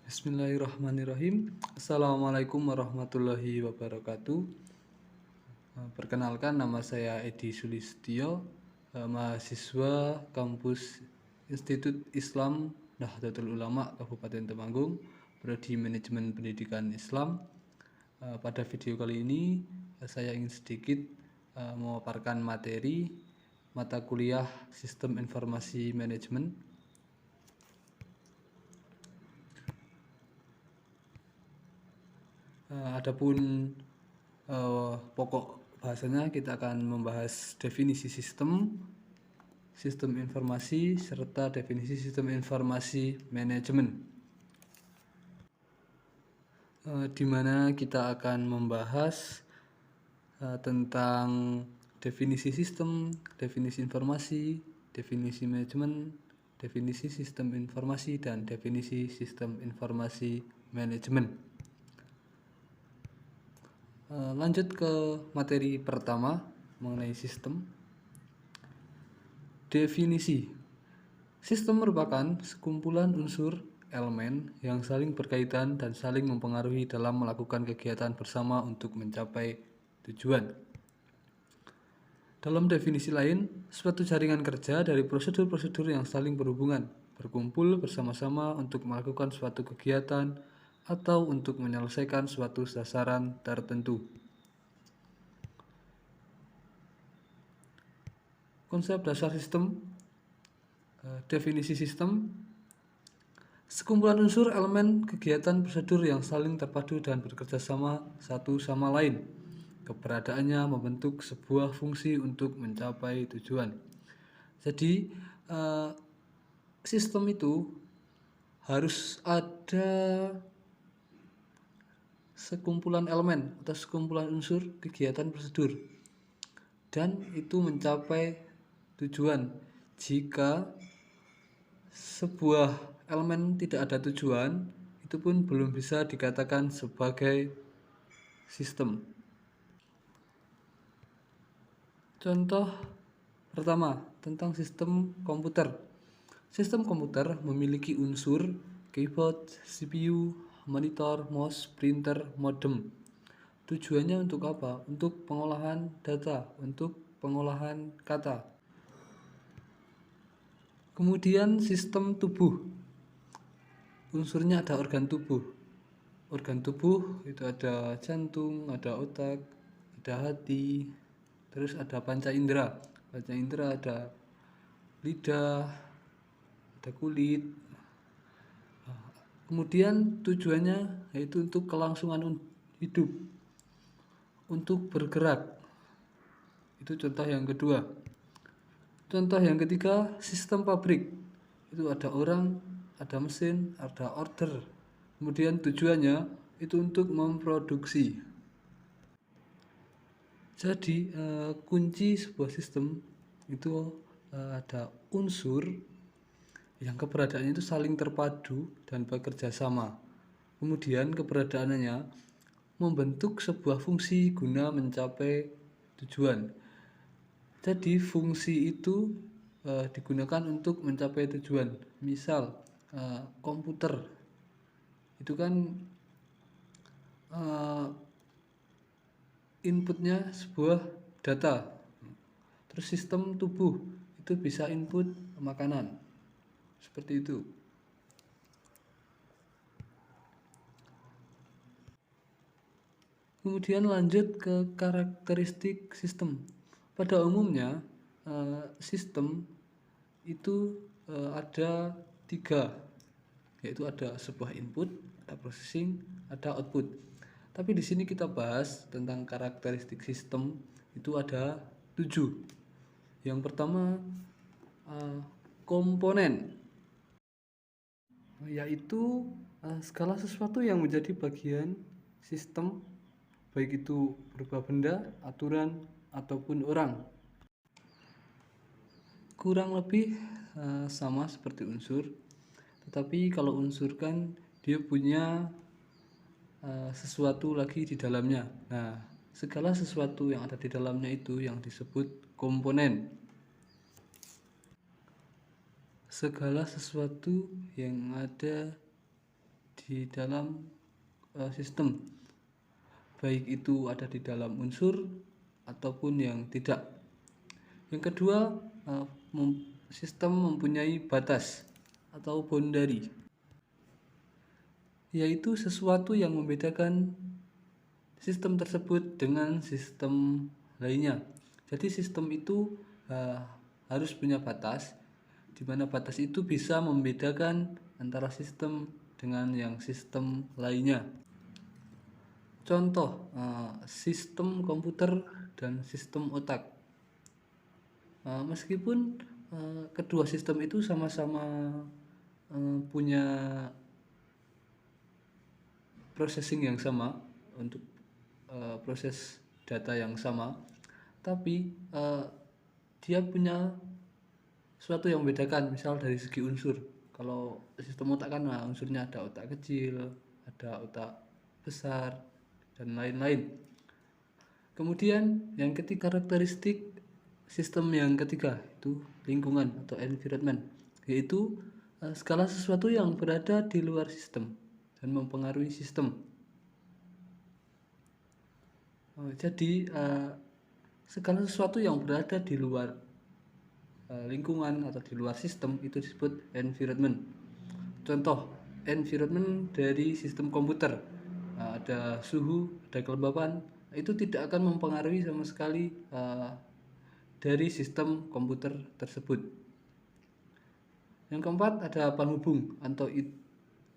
Bismillahirrahmanirrahim. Assalamualaikum warahmatullahi wabarakatuh. Perkenalkan, nama saya Edi Sulistyo, mahasiswa kampus Institut Islam Nahdlatul Ulama Kabupaten Temanggung, Prodi Manajemen Pendidikan Islam. Pada video kali ini saya ingin sedikit memaparkan materi mata kuliah Sistem Informasi Manajemen. Adapun pokok bahasanya, kita akan membahas definisi sistem informasi, serta definisi sistem informasi manajemen, di mana kita akan membahas tentang definisi sistem, definisi informasi, definisi manajemen, definisi sistem informasi, dan definisi sistem informasi manajemen. Lanjut ke materi pertama mengenai sistem. Definisi. Sistem merupakan sekumpulan unsur elemen yang saling berkaitan dan saling mempengaruhi dalam melakukan kegiatan bersama untuk mencapai tujuan. Dalam definisi lain, suatu jaringan kerja dari prosedur-prosedur yang saling berhubungan, berkumpul bersama-sama untuk melakukan suatu kegiatan atau untuk menyelesaikan suatu sasaran tertentu. Konsep dasar sistem. Definisi sistem: sekumpulan unsur, elemen, kegiatan, prosedur yang saling terpadu dan bekerja sama satu sama lain. Keberadaannya membentuk sebuah fungsi untuk mencapai tujuan. Jadi sistem itu harus ada sekumpulan elemen atau sekumpulan unsur, kegiatan, prosedur, dan itu mencapai tujuan. Jika sebuah elemen tidak ada tujuan, itu pun belum bisa dikatakan sebagai sistem. Contoh pertama tentang sistem komputer. Sistem komputer memiliki unsur keyboard, CPU, monitor, mouse, printer, modem. Tujuannya untuk apa? Untuk pengolahan data, untuk pengolahan kata. Kemudian sistem tubuh. Unsurnya ada organ tubuh. Organ tubuh itu ada jantung, ada otak, ada hati, terus ada panca indera. Panca indera ada lidah, ada kulit. Kemudian tujuannya yaitu untuk kelangsungan hidup, untuk bergerak. Itu contoh yang kedua. Contoh yang ketiga, sistem pabrik. Itu ada orang, ada mesin, ada order. Kemudian tujuannya itu untuk memproduksi. Jadi kunci sebuah sistem itu ada unsur yang keberadaannya itu saling terpadu dan bekerja sama. Kemudian keberadaannya membentuk sebuah fungsi guna mencapai tujuan. Jadi fungsi itu digunakan untuk mencapai tujuan. Misal komputer itu kan inputnya sebuah data. Terus sistem tubuh itu bisa input makanan. Seperti itu. Kemudian lanjut ke karakteristik sistem. Pada umumnya sistem itu ada 3, yaitu ada sebuah input, ada processing, ada output. Tapi di sini kita bahas tentang karakteristik sistem itu ada 7. Yang pertama komponen, yaitu segala sesuatu yang menjadi bagian sistem, baik itu berupa benda, aturan, ataupun orang. Kurang lebih sama seperti unsur, tetapi kalau unsur kan dia punya sesuatu lagi di dalamnya. Nah, segala sesuatu yang ada di dalamnya itu yang disebut komponen. Segala sesuatu yang ada di di dalam sistem, baik itu ada di dalam unsur ataupun yang tidak. Yang kedua, sistem mempunyai batas atau boundary, yaitu sesuatu yang membedakan sistem tersebut dengan sistem lainnya. Jadi sistem itu harus punya batas, di mana batas itu bisa membedakan antara sistem dengan yang sistem lainnya. Contoh, sistem komputer dan sistem otak. Meskipun kedua sistem itu sama-sama punya processing yang sama untuk proses data yang sama, tapi dia punya sesuatu yang membedakan, misal dari segi unsur. Kalau sistem otak kan unsurnya ada otak kecil, ada otak besar, dan lain-lain. Kemudian yang ketiga, karakteristik sistem yang ketiga itu lingkungan atau environment, yaitu segala sesuatu yang berada di luar sistem dan mempengaruhi sistem. Jadi segala sesuatu yang berada di luar lingkungan atau di luar sistem itu disebut environment. Contoh environment dari sistem komputer, ada suhu, ada kelembapan, itu tidak akan mempengaruhi sama sekali dari sistem komputer tersebut. Yang keempat, ada penghubung atau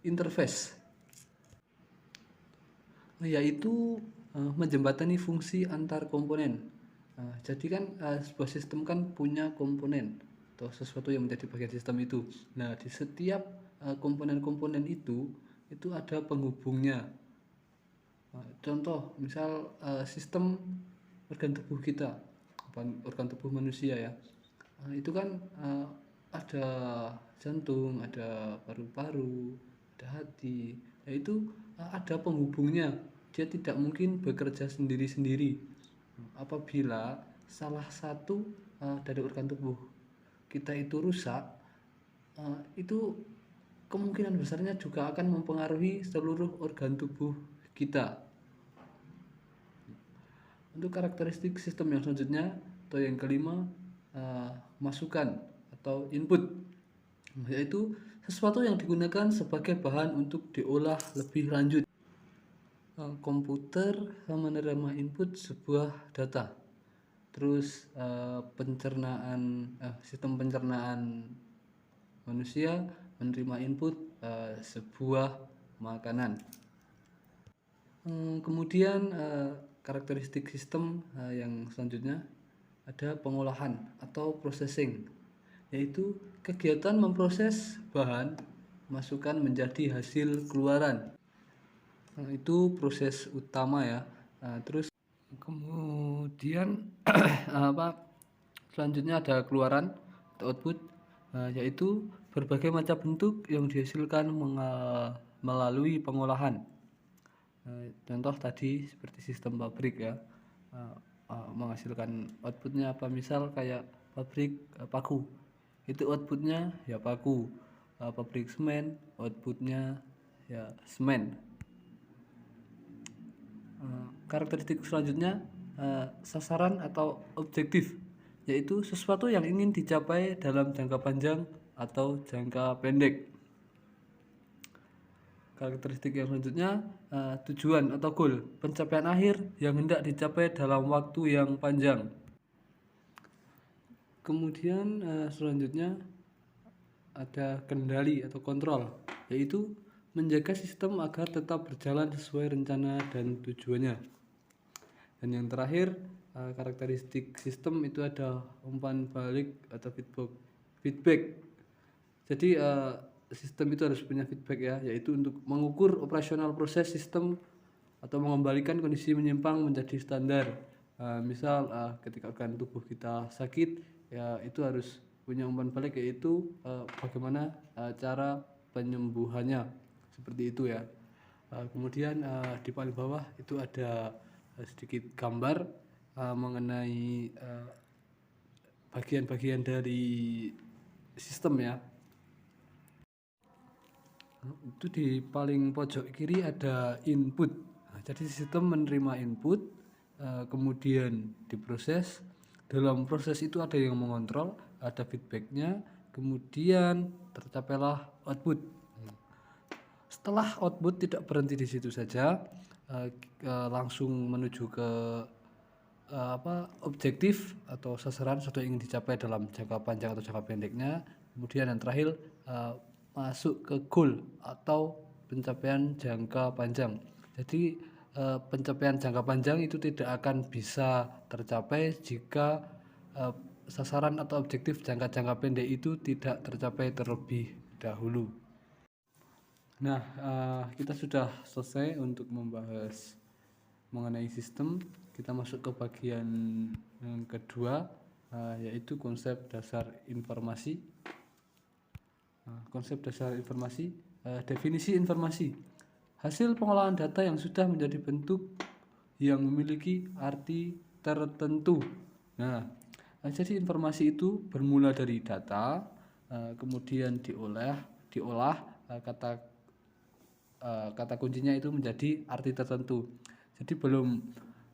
interface, yaitu menjembatani fungsi antar komponen. Jadi kan sebuah sistem kan punya komponen atau sesuatu yang menjadi bagian sistem itu. Nah, di setiap komponen-komponen itu ada penghubungnya. Contoh, misal sistem organ tubuh kita, organ tubuh manusia ya, itu kan ada jantung, ada paru-paru, ada hati. Nah, itu ada penghubungnya. Dia tidak mungkin bekerja sendiri-sendiri. Apabila salah satu dari organ tubuh kita itu rusak, itu kemungkinan besarnya juga akan mempengaruhi seluruh organ tubuh kita. Untuk karakteristik sistem yang selanjutnya atau yang kelima, masukan atau input, yaitu sesuatu yang digunakan sebagai bahan untuk diolah lebih lanjut. Komputer menerima input sebuah data, terus sistem pencernaan manusia menerima input sebuah makanan. Kemudian karakteristik sistem yang selanjutnya ada pengolahan atau processing, yaitu kegiatan memproses bahan masukan menjadi hasil keluaran. Itu proses utama ya. Terus kemudian selanjutnya ada keluaran atau output, yaitu berbagai macam bentuk yang dihasilkan melalui pengolahan. Contoh tadi seperti sistem pabrik ya, menghasilkan outputnya apa, misal kayak pabrik paku, itu outputnya ya paku. Pabrik semen, outputnya ya semen. Karakteristik selanjutnya sasaran atau objektif, yaitu sesuatu yang ingin dicapai dalam jangka panjang atau jangka pendek. Karakteristik yang selanjutnya tujuan atau goal, pencapaian akhir yang hendak dicapai dalam waktu yang panjang. Kemudian selanjutnya ada kendali atau kontrol, yaitu menjaga sistem agar tetap berjalan sesuai rencana dan tujuannya. Dan yang terakhir, karakteristik sistem itu ada umpan balik atau feedback. Jadi sistem itu harus punya feedback ya, yaitu untuk mengukur operasional proses sistem atau mengembalikan kondisi menyimpang menjadi standar. Misal ketika organ tubuh kita sakit, ya itu harus punya umpan balik, yaitu bagaimana cara penyembuhannya, seperti itu ya. Kemudian di paling bawah itu ada sedikit gambar mengenai bagian-bagian dari sistem ya. Itu di paling pojok kiri ada input. Nah, jadi sistem menerima input, kemudian diproses. Dalam proses itu ada yang mengontrol, ada feedbacknya, kemudian tercapailah output. Setelah output tidak berhenti di situ saja, langsung menuju ke objektif atau sasaran sudah ingin dicapai dalam jangka panjang atau jangka pendeknya. Kemudian yang terakhir masuk ke goal atau pencapaian jangka panjang. Jadi pencapaian jangka panjang itu tidak akan bisa tercapai jika sasaran atau objektif jangka pendek itu tidak tercapai terlebih dahulu. Nah, kita sudah selesai untuk membahas mengenai sistem. Kita masuk ke bagian yang kedua, yaitu konsep dasar informasi. Konsep dasar informasi, definisi informasi. Hasil pengolahan data yang sudah menjadi bentuk yang memiliki arti tertentu. Nah, jadi informasi itu bermula dari data, kemudian diolah, kata kuncinya itu menjadi arti tertentu. Jadi belum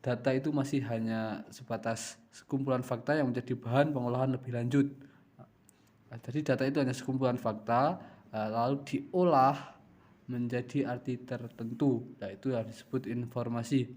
data itu masih hanya sebatas sekumpulan fakta yang menjadi bahan pengolahan lebih lanjut. Jadi data itu hanya sekumpulan fakta, lalu diolah menjadi arti tertentu, yaitu yang disebut informasi.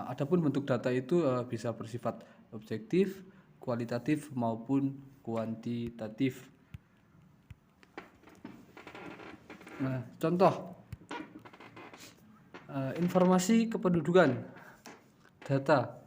Adapun bentuk data itu bisa bersifat objektif, kualitatif maupun kuantitatif. Contoh informasi kependudukan, data,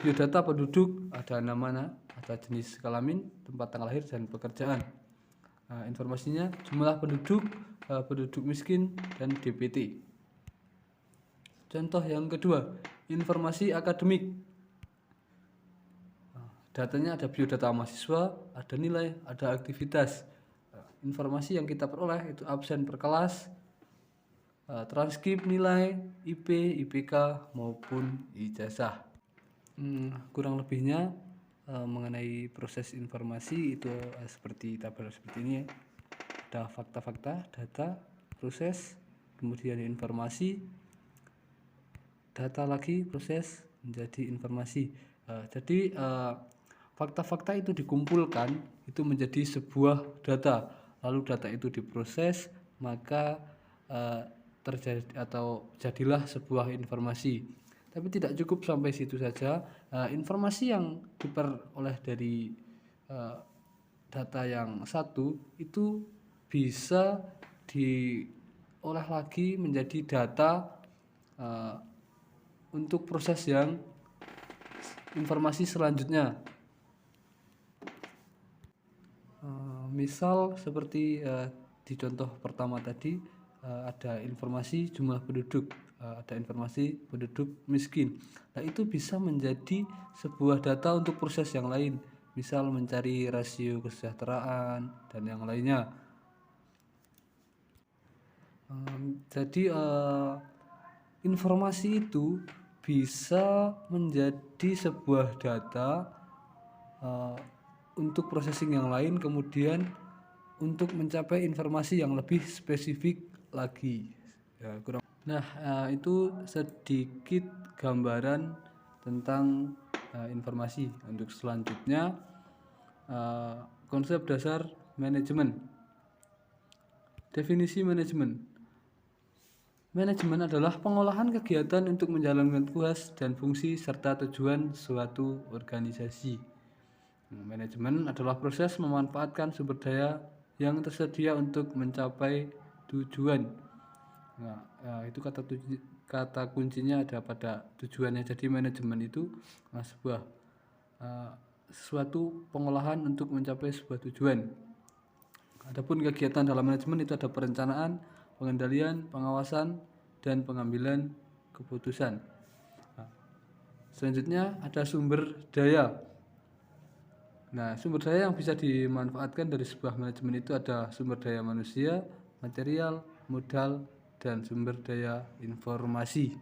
biodata penduduk, ada namanya, ada jenis kelamin, tempat tanggal lahir, dan pekerjaan. Informasinya jumlah penduduk, penduduk miskin, dan DPT. Contoh yang kedua, informasi akademik. Datanya ada biodata mahasiswa, ada nilai, ada aktivitas. Informasi yang kita peroleh itu absen per kelas, transkrip nilai, IP, IPK maupun ijazah. Kurang lebihnya mengenai proses informasi itu seperti tabel seperti ini ya. Ada fakta-fakta, data, proses, kemudian informasi, data lagi, proses menjadi informasi. Jadi fakta-fakta itu dikumpulkan itu menjadi sebuah data, lalu data itu diproses, maka terjadi atau jadilah sebuah informasi. Tapi tidak cukup sampai situ saja. Informasi yang diperoleh dari data yang satu itu bisa diolah lagi menjadi data untuk proses yang informasi selanjutnya. Misal seperti di contoh pertama tadi, ada informasi jumlah penduduk, ada informasi penduduk miskin. Nah, itu bisa menjadi sebuah data untuk proses yang lain, misal mencari rasio kesejahteraan dan yang lainnya. Jadi informasi itu bisa menjadi sebuah data untuk processing yang lain, kemudian untuk mencapai informasi yang lebih spesifik lagi. Nah, itu sedikit gambaran tentang informasi. Untuk selanjutnya, konsep dasar manajemen. Definisi manajemen. Manajemen adalah pengolahan kegiatan untuk menjalankan tugas dan fungsi serta tujuan suatu organisasi. Manajemen adalah proses memanfaatkan sumber daya yang tersedia untuk mencapai tujuan. Itu kata kuncinya ada pada tujuannya. Jadi manajemen itu sebuah suatu pengolahan untuk mencapai sebuah tujuan. Adapun kegiatan dalam manajemen itu ada perencanaan, pengendalian, pengawasan, dan pengambilan keputusan. Selanjutnya ada sumber daya. Nah, sumber daya yang bisa dimanfaatkan dari sebuah manajemen itu ada sumber daya manusia, material, modal, dan sumber daya informasi.